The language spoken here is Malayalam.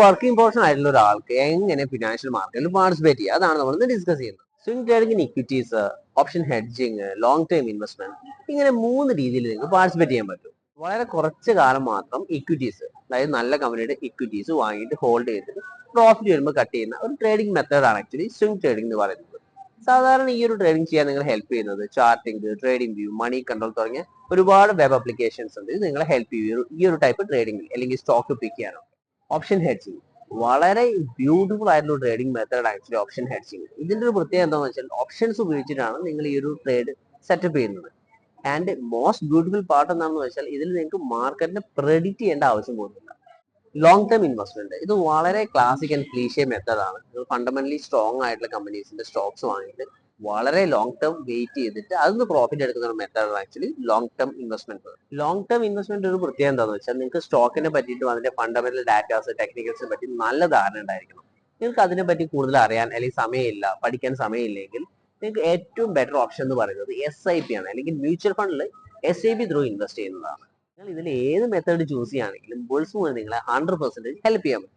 വർക്കിംഗ് പോർഷൻ ആയിട്ടുള്ള ഒരാൾക്ക് എങ്ങനെ ഫിനാൻഷ്യൽ മാർക്കറ്റിൽ പാർട്ടിസിപ്പേറ്റ് ചെയ്യുക, അതാണ് നമ്മൾ ഇന്ന് ഡിസ്കസ് ചെയ്യുന്നത്. Swing trading, equities, option hedging, long term investment, ഇങ്ങനെ 3 രീതിയിൽ നിങ്ങൾക്ക് പാർട്ടിസിപ്പേറ്റ് ചെയ്യാൻ പറ്റും. വളരെ കുറച്ച് കാലം മാത്രം ഇക്വിറ്റീസ്, അതായത് നല്ല കമ്പനിയുടെ ഇക്വിറ്റീസ് വാങ്ങിയിട്ട് ഹോൾഡ് ചെയ്തിട്ട് പ്രോഫിറ്റ് വരുമ്പോൾ കട്ട് ചെയ്യുന്ന ഒരു ട്രേഡിംഗ് മെത്തേഡാണ് ആക്ച്വലി സ്വിംഗ് ട്രേഡിംഗ് എന്ന് പറയുന്നത്. സാധാരണ ഈ ഒരു ട്രേഡിംഗ് ചെയ്യാൻ നിങ്ങൾ ഹെൽപ്പ് ചെയ്യുന്നത് charting, trading view, money control തുടങ്ങിയ ഒരുപാട് വെബ് ആപ്ലിക്കേഷൻസ് ഉണ്ട്. ഇത് നിങ്ങളെ ഹെൽപ്പ് ചെയ്യും ഈ ഒരു ടൈപ്പ് ട്രേഡിംഗ് അല്ലെങ്കിൽ സ്റ്റോക്ക് പിക്ക് ചെയ്യാനോ. ഓപ്ഷൻ ഹെഡ്ജിങ് വളരെ ബ്യൂട്ടിഫുൾ ആയിട്ടുള്ള trading method actually option hedging. ഇതിന്റെ ഒരു പ്രത്യേകത എന്താണെന്ന് വെച്ചാൽ ഓപ്ഷൻസ് ഉപയോഗിച്ചിട്ടാണ് നിങ്ങൾ ഈ ഒരു ട്രേഡ് സെറ്റപ്പ് ചെയ്യുന്നത്. ആൻഡ് മോസ്റ്റ് ബ്യൂട്ടിഫുൾ പാർട്ട് എന്താണെന്ന് വെച്ചാൽ ഇതിൽ നിങ്ങൾക്ക് മാർക്കറ്റിനെ പ്രെഡിക്റ്റ് ചെയ്യേണ്ട ആവശ്യം പോകുന്നില്ല. ലോങ് ടേം ഇൻവെസ്റ്റ്മെന്റ് ഇത് വളരെ ക്ലാസിക് ആൻഡ് ക്ലീഷേ മെത്തേഡാണ്. നിങ്ങൾ ഫണ്ടമെന്റലി സ്ട്രോങ് ആയിട്ടുള്ള കമ്പനീസിന്റെ സ്റ്റോക്സ് വാങ്ങിയിട്ട് വളരെ ലോങ് ടേം വെയിറ്റ് ചെയ്തിട്ട് അതിന് പ്രോഫിറ്റ് എടുക്കുന്ന ഒരു മെത്തേഡാണ് actually long term investment. Long term investment ഒരു പ്രത്യേകത എന്താണെന്ന് വെച്ചാൽ നിങ്ങൾക്ക് സ്റ്റോക്കിനെ പറ്റിയിട്ടും അതിന്റെ ഫണ്ടമെന്റൽ ഡാറ്റാസ്, ടെക്നിക്കൽസിനെ പറ്റി നല്ല ധാരണ ഉണ്ടായിരിക്കണം. നിങ്ങൾക്ക് അതിനെ പറ്റി കൂടുതൽ അറിയാൻ അല്ലെങ്കിൽ സമയമില്ല, പഠിക്കാൻ സമയമില്ലെങ്കിൽ നിങ്ങൾക്ക് ഏറ്റവും ബെറ്റർ ഓപ്ഷൻ എന്ന് പറയുന്നത് SIP ആണ്. അല്ലെങ്കിൽ മ്യൂച്വൽ ഫണ്ടിൽ SIP ത്രൂ ഇൻവെസ്റ്റ് ചെയ്യുന്നതാണ്. നിങ്ങൾ ഇതിൽ ഏത് മെത്തേഡ് ചൂസ് ചെയ്യുകയാണെങ്കിലും ബുൾസ് മുതൽ നിങ്ങളെ 100% ഹെൽപ്പ് ചെയ്യാൻ പറ്റും.